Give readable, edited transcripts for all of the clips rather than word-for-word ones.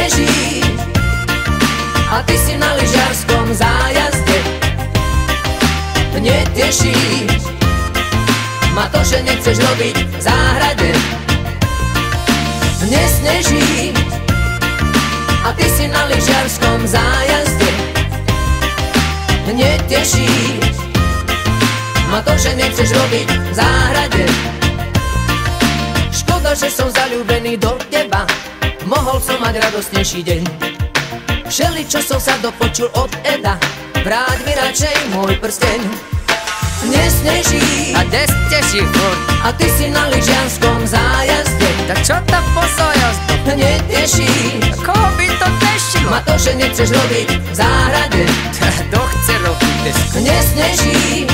Nesneží a ty si na lyžiarskom zájazde. Neteší ma to, že nechceš robiť v záhrade. Nesneží a ty si na lyžiarskom zájazde. Neteší ma to, že nechceš robiť v záhrade. Škoda, že som zaľúbený do teba, mohol som mať radostnejší deň. Všeličo som sa dopočul od Eda, vráť mi radšej môj prsteň. Nesneží a kde steží furt? a ty si na lyžiarskom zájazde. Tak čo tam po zájazdu? Neteší Koho by to tešilo? ma to, že nechceš robiť v záhrade. Kto chce robiť? Nesneží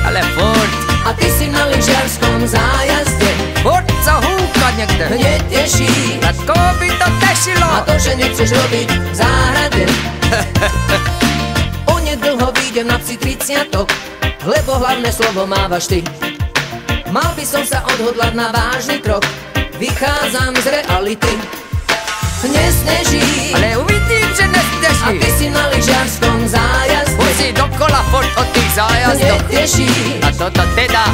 Ale furt a ty si na lyžiarskom zájazde. Furt sa húka niekde. Neteší A koho by to tešilo? ma to, že nechceš robiť v záhrade. Onedlho vyjdem na psi 30, lebo hlavné slovo mávaš ty. Mal by som sa odhodlať na vážny krok, vychádzam z reality. Nesneží Ale uvidím, že a nesteží. ty si na lyžiarskom zájazde. Už si dokola furt od tých zájazdoch. Neteší A toto teda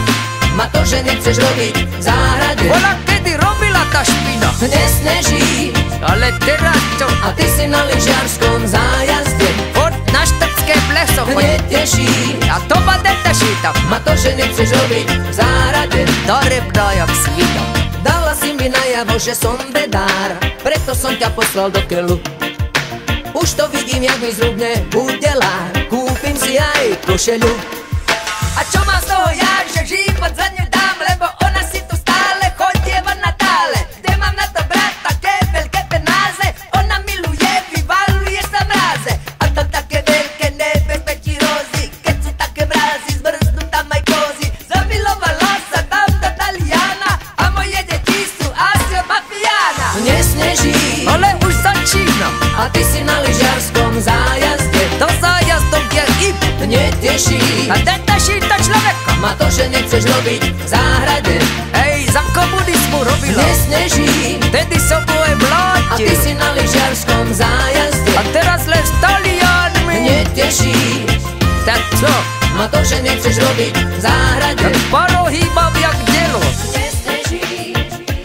ma to, že nechceš robiť v záhrade. bola kedy robila tá špina. Nesneží Ale teraz čo? a ty si na lyžiarskom zájazde. Furt na štrbské pleso chodí. Neteší A to ma neteší tam. ma to, že nechceš robiť v záhrade. Darebná jak svita. Dala si mi najavo, že som bedár, preto som ťa poslal do keľu. Už to vidím, jak mi zrúbne udelár, kúpim si aj košeľu. A čo mám z toho ja, že život za ňu dám, lebo ona si tu stále chodieva na tále. Kde mám na to brať také veľké penáze? Ona miluje, vyvaluje sa mráze. A to také veľké nebezpečí rozy, keď sú také mrázy, zmrznú tam aj kozy. Zamilovala sa tam do Taliana a moje deti sú asi od mafiána. Nesneží Ale už začína. a ty si na lyžiarskom zájazde. To zájazdom je ip. Neteší A neteší to človeka. ma to, že nechceš robiť v záhrade. Hej, za komunizmu robila. Nesneží Vtedy som moje a ty mlátil. si na lyžiarskom zájazde. A teraz len s Talianmi. Neteší Tak čo? ma to, že nechceš robiť v záhrade. Tak parohy mám jak dielo. Nesneží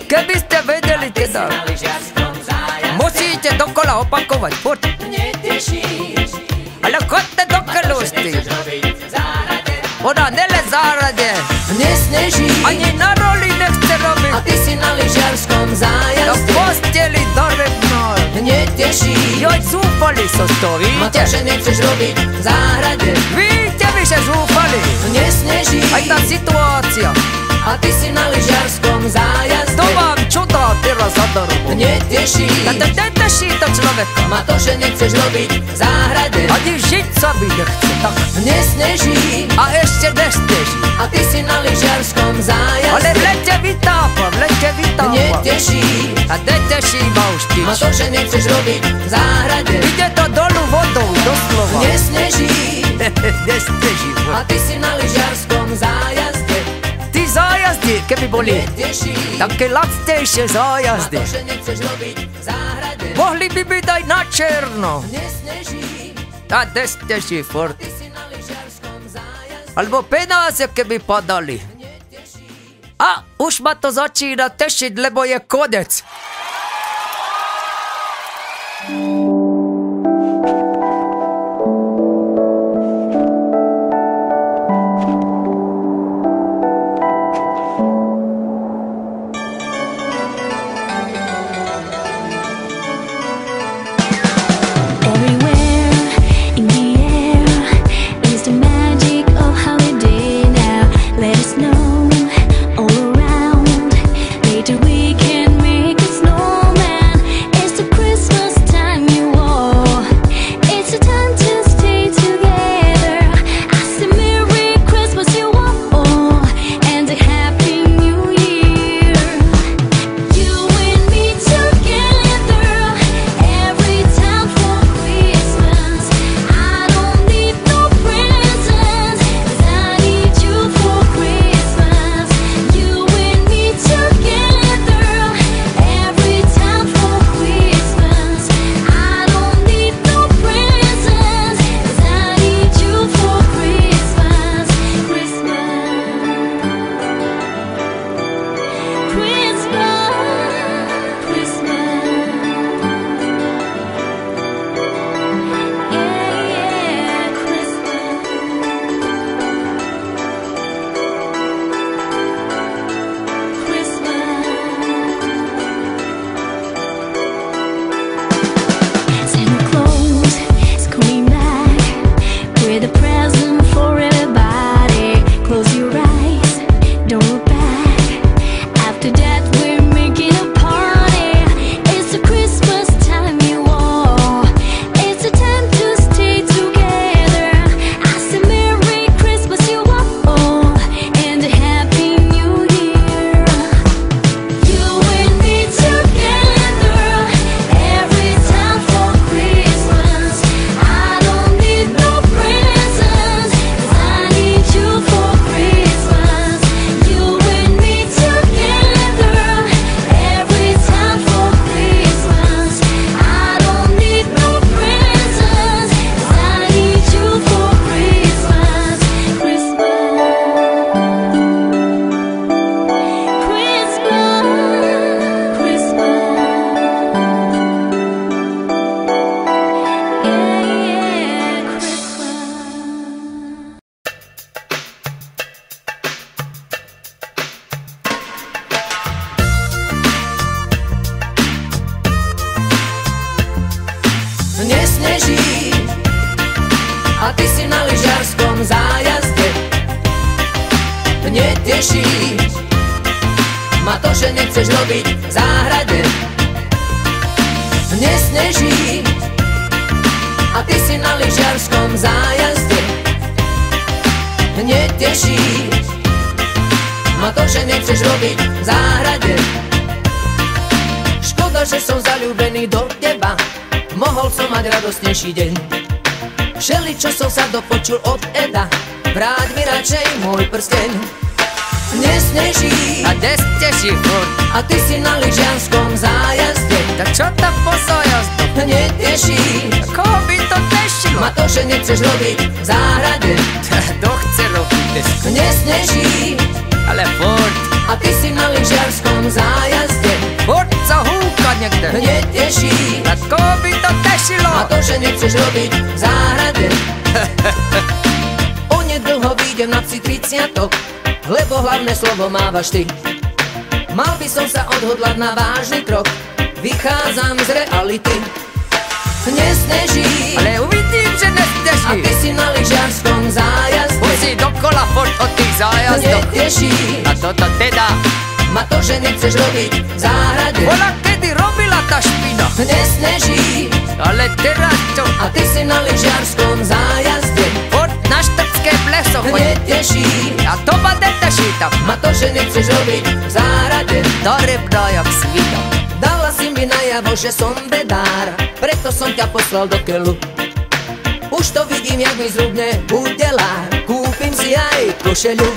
Keby ste vedeli ty si teda. na lyžiarskom zájazde. Musíte dokola opakovať furt. Neteší Ale chodte do keľústy. robiť v záhrade. Ona nele zárade. Nesneží Ani na roli nechce a robiť. ty si na lyžiarskom Do zájazde. posteli darebná. Neteší Joj, zúfali so z toho, ma to, víte? že nechceš robiť v záhrade. Víte vy, že zúfali. Nesneží Aj tá situácia. a ty si na lyžiarskom zájazde. To vám čo dá teraz zadarmo? Neteší A to neteší to človeka. ma to, že nechceš robiť v záhrade. Ani žiť sa by nechce, tak. Nesneží A ešte nesteží. a ty si na lyžiarskom Ale v zájazde. lete vytápa, v lete vytápa. Neteší A neteší ma už ma tyč. to, že nechceš robiť v záhrade. Ide to dolu vodou, doslova. Nesneží Nesteží. a ty si na lyžiarskom zájazde. Ty zájazdy, keby boli Neteší také lacnejšie ma zájazdy, to, že nechceš robiť v záhrade. mohli by byť aj na černo. Nesneží A nesteží furt. ty si na lyžiarskom zájazde. Alebo penáze, keby padali. A už ma to začína tešiť, lebo je konec. Everywhere in the air is the magic of holiday now. Let it snow all around. Later we can make it snow. ty si na lyžiarskom zájazde. Neteší ma to, že nechceš robiť v záhrade. Nesneží a ty si na lyžiarskom zájazde. Neteší ma to, že nechceš robiť v záhrade. Škoda, že som zaľúbený do teba, mohol som mať radostnejší deň. Všeličo som sa dopočul od Eda, vráť mi radšej môj prsteň. Nesneží A kde steží furt? a ty si na lyžiarskom zájazde. Tak čo tam po zájazdu? Neteší Koho by to tešilo? ma to, že nechceš robiť v záhrade. Kto chce robiť desku? Nesneží Ale furt, a ty si na lyžiarskom zájazde. furt sa húka niekde. Neteší Tak koho by to tešilo? ma to, že nechceš robiť v záhrade. Onedlho vyjdem na psi 30, lebo hlavné slovo mávaš ty. Mal by som sa odhodlať na vážny krok, vychádzam z reality. Nesneží Ale uvidím, že a nesteží. ty si na lyžiarskom zájazde. Musí dokola furt od tých zájazdov. Neteší A toto teda, ma to, že nechceš robiť v záhrade. bola kedy robila tá špina. Nesneží Ale teraz čo? a ty si na lyžiarskom zájazde. Furt na štrbské pleso chodí. Neteší A to ma neteší tam. ma to, že nechceš robiť v záhrade. Do rebra jak svita. Dala si mi najavo, že som bedár, preto som ťa poslal do keľu. Už to vidím, jak mi zrubne udelár, kúpim si aj košeľu.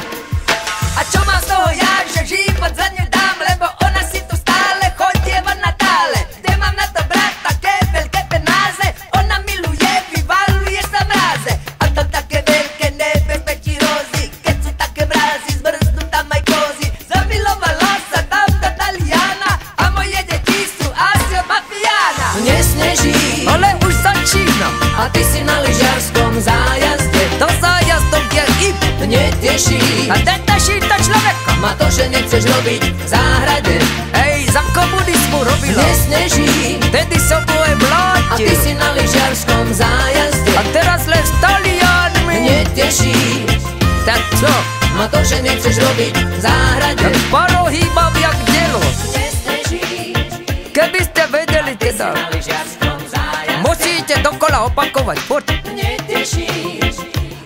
A čo mám z toho ja, že život za ňu dám, lebo ona si tu stále chodieva na tále. Kde mám na to brať také veľké penáze? Ona miluje, vyvaluje sa mráze. A to také veľké nebezpečí rozy, keď sú také mrázy, zmrznú tam aj kozy. Zamilovala sa tam do Taliana a moje deti sú asi od mafiána. Nesneží Ale už začína. a ty si na lyžiarskom zájazde. Do zájazdov je ip. Neteší A neteší to človeka. ma to, že nechceš robiť v záhrade. Hej, za komunizmu robila. Nesneží Vtedy som mu aj a ty mlátil. si na lyžiarskom zájazde. A teraz len s Talianmi. Neteší Tak čo? ma to, že nechceš robiť v záhrade. Tak parohy mám jak dielo. Nesneží Keby ste vedeli teda, na lyžiarskom zájazde. musíte dokola opakovať furt. Neteší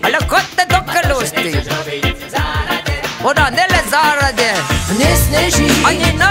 Ale chodte do keľústy. robiť v záhrade. Ona nele záhrade. Nesneží Ani na